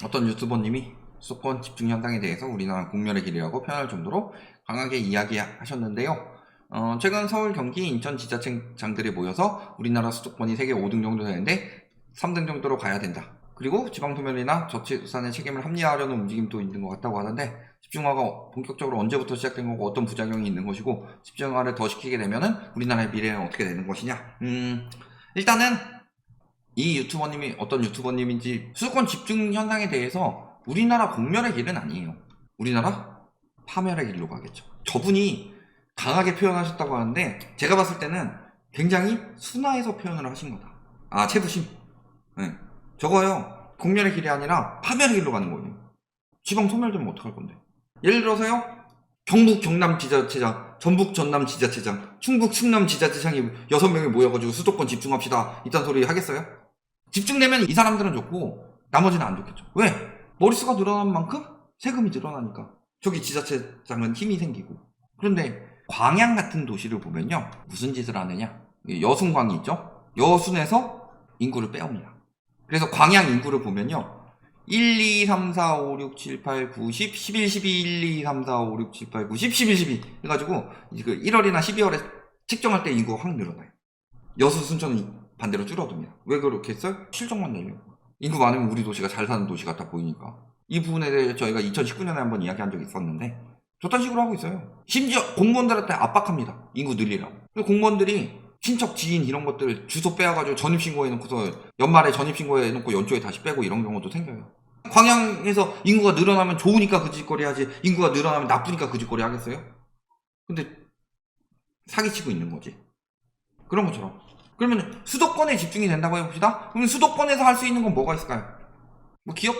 어떤 유튜버님이 수도권 집중 현상에 대해서 우리나라 국면의 길이라고 표현할 정도로 강하게 이야기하셨는데요. 최근 서울, 경기, 인천 지자체장들이 모여서 우리나라 수도권이 세계 5등 정도 되는데 3등 정도로 가야 된다. 그리고 지방소멸이나 저출산의 책임을 합리화하려는 움직임도 있는 것 같다고 하는데, 집중화가 본격적으로 언제부터 시작된 거고 어떤 부작용이 있는 것이고, 집중화를 더 시키게 되면은 우리나라의 미래는 어떻게 되는 것이냐. 일단은 이 유튜버님이 어떤 유튜버님인지, 수도권 집중 현상에 대해서 우리나라 공멸의 길은 아니에요. 우리나라 파멸의 길로 가겠죠. 저분이 강하게 표현하셨다고 하는데, 제가 봤을 때는 굉장히 순화해서 표현을 하신 거다. 채부심. 네. 저거요, 공멸의 길이 아니라 파멸의 길로 가는 거예요. 지방 소멸되면 어떡할 건데. 예를 들어서요, 경북 경남 지자체장, 전북 전남 지자체장, 충북 충남 지자체장이 6명이 모여가지고 수도권 집중합시다 이딴 소리 하겠어요? 집중되면 이 사람들은 좋고 나머지는 안 좋겠죠. 왜? 머릿수가 늘어난 만큼 세금이 늘어나니까. 저기 지자체장은 힘이 생기고. 그런데 광양 같은 도시를 보면요, 무슨 짓을 하느냐, 여순광이 있죠. 여순에서 인구를 빼옵니다. 그래서 광양 인구를 보면요, 1, 2, 3, 4, 5, 6, 7, 8, 9, 10, 11, 12, 1, 2, 3, 4, 5, 6, 7, 8, 9, 10, 11, 12 해가지고 1월이나 12월에 책정할 때 인구가 확 늘어나요. 여수, 순천은 반대로 줄어듭니다. 왜 그렇게 했어요? 실적만 내려고. 인구 많으면 우리 도시가 잘 사는 도시 같아 보이니까. 이 부분에 대해 저희가 2019년에 한번 이야기한 적이 있었는데, 저딴 식으로 하고 있어요. 심지어 공무원들한테 압박합니다. 인구 늘리라고. 공무원들이 친척, 지인 이런 것들 주소 빼와가지고 전입신고해놓고서 연말에 전입신고해놓고 연초에 다시 빼고 이런 경우도 생겨요. 광양에서 인구가 늘어나면 좋으니까 그 짓거리 하지, 인구가 늘어나면 나쁘니까 그 짓거리 하겠어요? 근데 사기치고 있는 거지. 그런 것처럼. 그러면 수도권에 집중이 된다고 해봅시다. 그러면 수도권에서 할 수 있는 건 뭐가 있을까요? 뭐 기업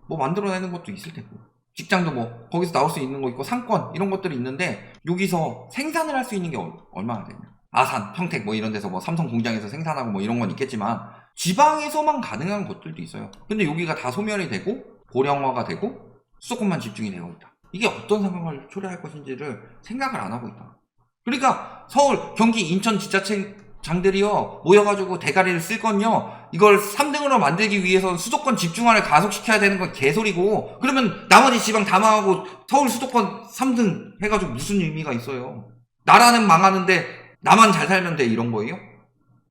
뭐 만들어내는 것도 있을 테고, 직장도 뭐 거기서 나올 수 있는 거 있고, 상권 이런 것들이 있는데, 여기서 생산을 할 수 있는 게 얼마나 되냐. 아산, 평택 뭐 이런 데서 뭐 삼성 공장에서 생산하고 뭐 이런 건 있겠지만, 지방에서만 가능한 것들도 있어요. 근데 여기가 다 소멸이 되고 고령화가 되고 수도권만 집중이 되어 있다. 이게 어떤 상황을 초래할 것인지를 생각을 안 하고 있다. 그러니까 서울, 경기, 인천 지자체장들이요 모여가지고 대가리를 쓸 건요, 이걸 3등으로 만들기 위해서 수도권 집중화를 가속시켜야 되는 건 개소리고, 그러면 나머지 지방 다 망하고 서울 수도권 3등 해가지고 무슨 의미가 있어요? 나라는 망하는데 나만 잘 살면 돼, 이런 거예요?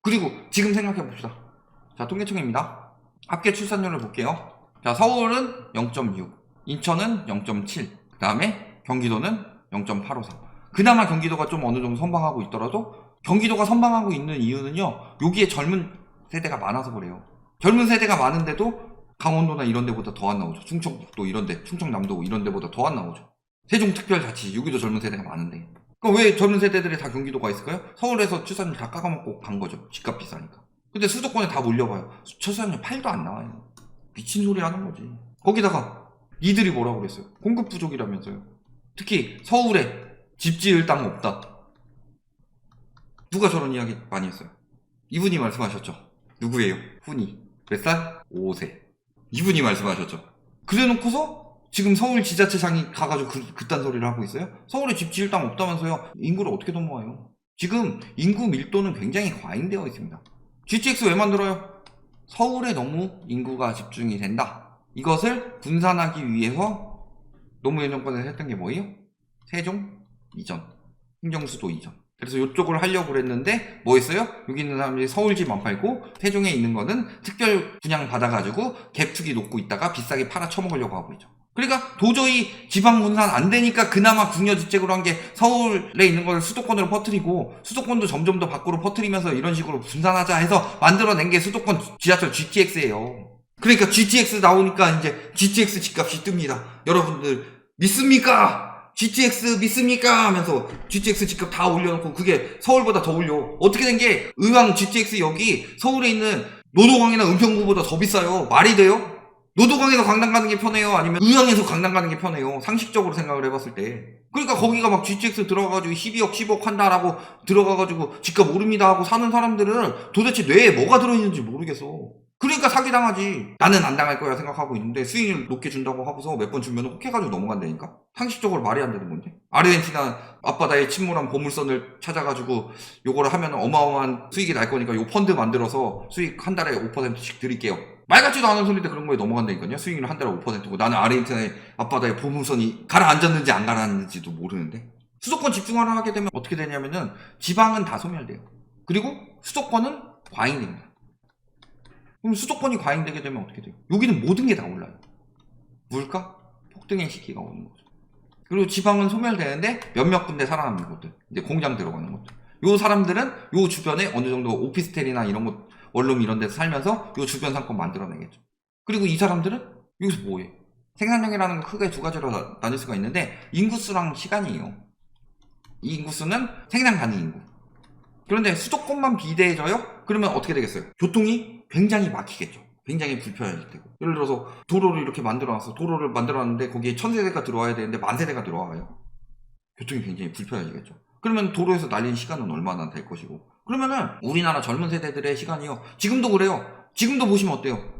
그리고 지금 생각해 봅시다. 자, 통계청입니다. 합계 출산율을 볼게요. 자, 서울은 0.6, 인천은 0.7, 그 다음에 경기도는 0.853. 그나마 경기도가 좀 어느 정도 선방하고 있더라도, 경기도가 선방하고 있는 이유는요, 여기에 젊은 세대가 많아서 그래요. 젊은 세대가 많은데도 강원도나 이런 데보다 더 안 나오죠. 충청북도 이런 데, 충청남도 이런 데보다 더 안 나오죠. 세종특별자치, 여기도 젊은 세대가 많은데. 그럼 왜 젊은 세대들이 다 경기도가 있을까요? 서울에서 출산율 다 까가먹고 간 거죠. 집값 비싸니까. 근데 수도권에 다 몰려가요. 출산율 8도 안 나와요. 미친 소리 하는 거지. 거기다가 니들이 뭐라고 그랬어요? 공급 부족이라면서요. 특히 서울에 집 지을 땅 없다. 누가 저런 이야기 많이 했어요? 이분이 말씀하셨죠. 누구예요? 훈이. 몇 살? 5세. 이분이 말씀하셨죠. 그래 놓고서 지금 서울 지자체장이 가가지고 그딴 소리를 하고 있어요? 서울에 집 지을 땅 없다면서요? 인구를 어떻게 넘어와요? 지금 인구 밀도는 굉장히 과잉되어 있습니다. GTX 왜 만들어요? 서울에 너무 인구가 집중이 된다. 이것을 분산하기 위해서 노무현 정권에서 했던 게 뭐예요? 세종 이전, 행정수도 이전. 그래서 이쪽을 하려고 그랬는데 뭐 했어요? 여기 있는 사람들이 서울집 안 팔고 세종에 있는 거는 특별 분양 받아가지고 갭투기 놓고 있다가 비싸게 팔아 처먹으려고 하고 있죠. 그러니까 도저히 지방 분산 안 되니까 그나마 궁여지책으로 한 게 서울에 있는 걸 수도권으로 퍼뜨리고, 수도권도 점점 더 밖으로 퍼뜨리면서 이런 식으로 분산하자 해서 만들어낸 게 수도권 지하철 GTX예요. 그러니까 GTX 나오니까 이제 GTX 집값이 뜹니다. 여러분들 믿습니까? GTX 믿습니까? 하면서 GTX 집값 다 올려놓고 그게 서울보다 더 올려. 어떻게 된 게, 의왕 GTX 역이 서울에 있는 노도강이나 은평구보다 더 비싸요. 말이 돼요? 노도강에서 강남 가는 게 편해요? 아니면 의왕에서 강남 가는 게 편해요? 상식적으로 생각을 해봤을 때. 그러니까 거기가 막 GTX 들어가가지고 12억 10억 한다라고 들어가가지고 집값 오릅니다 하고 사는 사람들은 도대체 뇌에 뭐가 들어있는지 모르겠어. 그러니까 사기당하지. 나는 안 당할 거야 생각하고 있는데 수익률 높게 준다고 하고서 몇 번 주면 혹해가지고 넘어간다니까? 상식적으로 말이 안 되는 건데. 아르헨티나 앞바다에 침몰한 보물선을 찾아가지고 요거를 하면 어마어마한 수익이 날 거니까 요 펀드 만들어서 수익 한 달에 5%씩 드릴게요. 말 같지도 않은 소리인데 그런 거에 넘어간다니까요. 수익률 한 달에 5%고 나는 아르헨티나의 앞바다에 보물선이 가라앉았는지 안 가라앉는지도 모르는데 수도권 집중화를 하게 되면 어떻게 되냐면은 지방은 다 소멸돼요. 그리고 수도권은 과잉됩니다. 그럼 수도권이 과잉되게 되면 어떻게 돼요? 여기는 모든 게 다 올라요. 물가 폭등의 시기가 오는 거죠. 그리고 지방은 소멸되는데 몇몇 군데 살아남는 곳들, 이제 공장 들어가는 곳들. 요 사람들은 요 주변에 어느 정도 오피스텔이나 이런 곳, 원룸 이런 데서 살면서 요 주변 상권 만들어내겠죠. 그리고 이 사람들은 여기서 뭐해? 생산량이라는 건 크게 두 가지로 나눌 수가 있는데 인구수랑 시간이에요. 이 인구수는 생산 가능 인구. 그런데 수도권만 비대해져요? 그러면 어떻게 되겠어요? 교통이 굉장히 막히겠죠. 굉장히 불편해질 테고. 예를 들어서 도로를 이렇게 만들어놨어. 도로를 만들어놨는데 거기에 1000세대가 들어와야 되는데 10,000세대가 들어와요. 교통이 굉장히 불편해지겠죠. 그러면 도로에서 날리는 시간은 얼마나 될 것이고. 그러면은 우리나라 젊은 세대들의 시간이요. 지금도 그래요. 지금도 보시면 어때요?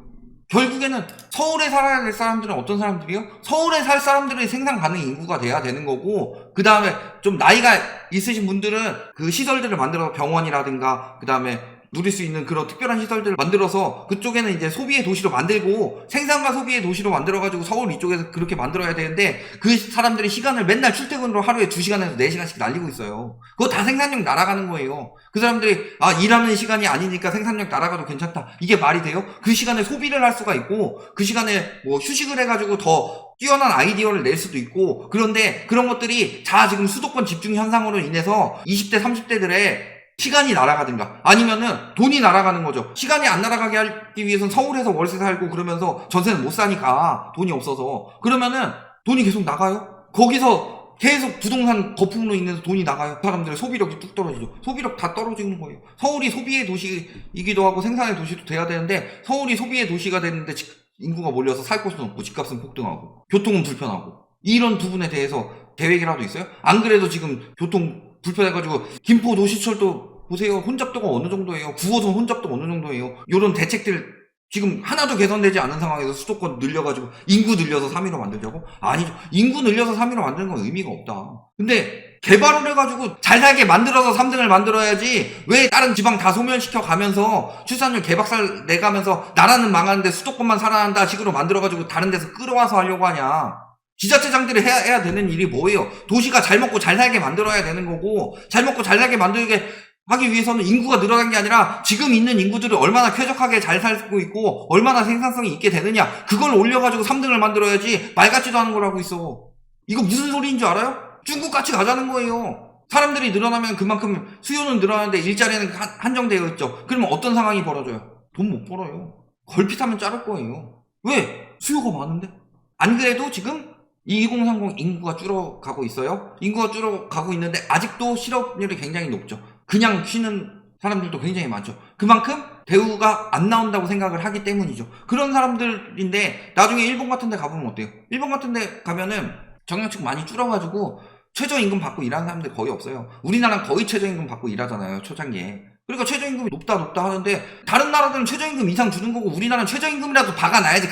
결국에는 서울에 살아야 될 사람들은 어떤 사람들이요? 서울에 살 사람들의 생산 가능 인구가 돼야 되는 거고, 그 다음에 좀 나이가 있으신 분들은 그 시설들을 만들어서 병원이라든가, 그 다음에 누릴 수 있는 그런 특별한 시설들을 만들어서 그쪽에는 이제 소비의 도시로 만들고 생산과 소비의 도시로 만들어가지고 서울 이쪽에서 그렇게 만들어야 되는데 그 사람들이 시간을 맨날 출퇴근으로 하루에 2시간에서 4시간씩 날리고 있어요. 그거 다 생산력 날아가는 거예요. 그 사람들이 일하는 시간이 아니니까 생산력 날아가도 괜찮다. 이게 말이 돼요? 그 시간에 소비를 할 수가 있고 그 시간에 뭐 휴식을 해가지고 더 뛰어난 아이디어를 낼 수도 있고 그런데 그런 것들이 지금 수도권 집중 현상으로 인해서 20대 30대들의 시간이 날아가든가 아니면은 돈이 날아가는 거죠. 시간이 안 날아가게 하기 위해서는 서울에서 월세 살고 그러면서 전세는 못 사니까 돈이 없어서 그러면은 돈이 계속 나가요. 거기서 계속 부동산 거품으로 인해서 돈이 나가요. 사람들의 소비력이 뚝 떨어지죠. 소비력 다 떨어지는 거예요. 서울이 소비의 도시이기도 하고 생산의 도시도 돼야 되는데 서울이 소비의 도시가 되는데 인구가 몰려서 살 곳은 없고 집값은 폭등하고 교통은 불편하고 이런 부분에 대해서 계획이라도 있어요? 안 그래도 지금 교통 불편해가지고 김포 노시철도 보세요. 혼잡도가 어느 정도예요. 9호선 혼잡도가 어느 정도예요. 이런 대책들 지금 하나도 개선되지 않은 상황에서 수도권 늘려가지고 인구 늘려서 3위로 만들자고? 아니죠. 인구 늘려서 3위로 만드는 건 의미가 없다. 근데 개발을 해가지고 잘 살게 만들어서 3등을 만들어야지 왜 다른 지방 다 소멸시켜 가면서 출산율 개박살 내가면서 나라는 망하는데 수도권만 살아난다 식으로 만들어가지고 다른 데서 끌어와서 하려고 하냐. 지자체장들이 해야 되는 일이 뭐예요? 도시가 잘 먹고 잘 살게 만들어야 되는 거고 잘 먹고 잘 살게 만들게 하기 위해서는 인구가 늘어난 게 아니라 지금 있는 인구들이 얼마나 쾌적하게 잘 살고 있고 얼마나 생산성이 있게 되느냐 그걸 올려가지고 3등을 만들어야지 말 같지도 않은 걸 하고 있어. 이거 무슨 소리인 줄 알아요? 중국같이 가자는 거예요. 사람들이 늘어나면 그만큼 수요는 늘어나는데 일자리는 한정되어 있죠. 그러면 어떤 상황이 벌어져요? 돈 못 벌어요. 걸핏하면 자를 거예요. 왜? 수요가 많은데? 안 그래도 지금 2030 인구가 줄어가고 있어요. 인구가 줄어가고 있는데 아직도 실업률이 굉장히 높죠. 그냥 쉬는 사람들도 굉장히 많죠. 그만큼 대우가 안 나온다고 생각을 하기 때문이죠. 그런 사람들인데 나중에 일본 같은 데 가보면 어때요? 일본 같은 데 가면은 정년층 많이 줄어가지고 최저임금 받고 일하는 사람들 거의 없어요. 우리나라는 거의 최저임금 받고 일하잖아요. 초창기에. 그러니까 최저임금이 높다 하는데 다른 나라들은 최저임금 이상 주는 거고 우리나라는 최저임금이라도 박아놔야지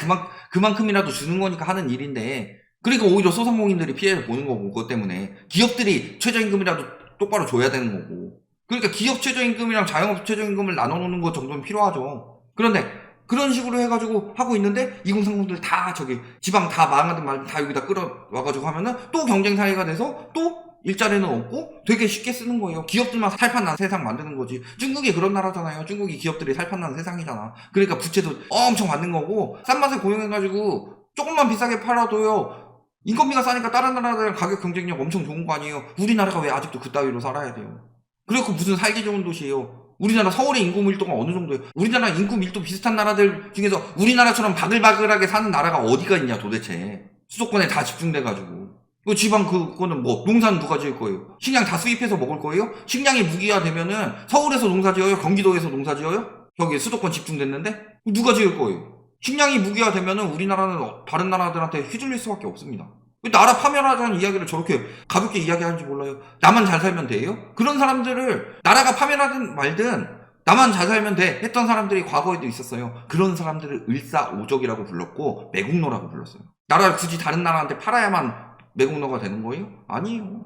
그만큼이라도 주는 거니까 하는 일인데 그러니까 오히려 소상공인들이 피해를 보는 거고 그것 때문에 기업들이 최저임금이라도 똑바로 줘야 되는 거고 그러니까 기업 최저임금이랑 자영업 최저임금을 나눠놓는 것 정도는 필요하죠. 그런데 그런 식으로 해가지고 하고 있는데 2030들 다 지방 다 망하든 말든 다 여기다 끌어와가지고 하면은 또 경쟁 사회가 돼서 또 일자리는 없고 되게 쉽게 쓰는 거예요. 기업들만 살판난 세상 만드는 거지. 중국이 그런 나라잖아요. 중국이 기업들이 살판난 세상이잖아. 그러니까 부채도 엄청 받는 거고 싼 맛에 고용해가지고 조금만 비싸게 팔아도요. 인건비가 싸니까 다른 나라들은 가격 경쟁력 엄청 좋은 거 아니에요. 우리나라가 왜 아직도 그따위로 살아야 돼요. 그리고 무슨 살기 좋은 도시예요. 우리나라 서울의 인구 밀도가 어느 정도예요. 우리나라 인구 밀도 비슷한 나라들 중에서 우리나라처럼 바글바글하게 사는 나라가 어디가 있냐 도대체. 수도권에 다 집중돼가지고. 그 지방 그거는 뭐 농사는 누가 지을 거예요? 식량 다 수입해서 먹을 거예요? 식량이 무기화되면은 서울에서 농사 지어요? 경기도에서 농사 지어요? 저기 수도권 집중됐는데? 누가 지을 거예요? 식량이 무기화되면은 우리나라는 다른 나라들한테 휘둘릴 수밖에 없습니다. 나라 파멸하자는 이야기를 저렇게 가볍게 이야기하는지 몰라요. 나만 잘 살면 돼요? 그런 사람들을 나라가 파멸하든 말든 나만 잘 살면 돼 했던 사람들이 과거에도 있었어요. 그런 사람들을 을사오적이라고 불렀고 매국노라고 불렀어요. 나라를 굳이 다른 나라한테 팔아야만 매국노가 되는 거예요? 아니에요.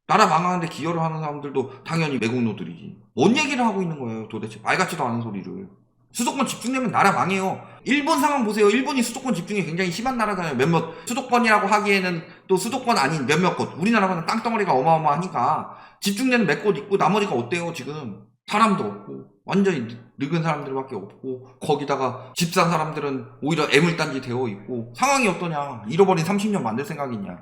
나라 망하는데 기여를 하는 사람들도 당연히 매국노들이지. 뭔 얘기를 하고 있는 거예요 도대체. 말 같지도 않은 소리를. 수도권 집중되면 나라 망해요. 일본 상황 보세요. 일본이 수도권 집중이 굉장히 심한 나라잖아요. 몇몇 수도권이라고 하기에는 또 수도권 아닌 몇몇 곳. 우리나라는 땅덩어리가 어마어마하니까 집중되는 몇 곳 있고 나머지가 어때요 지금. 사람도 없고 완전히 늙은 사람들밖에 없고 거기다가 집 산 사람들은 오히려 애물단지 되어 있고 상황이 어떠냐. 잃어버린 30년 만들 생각이냐.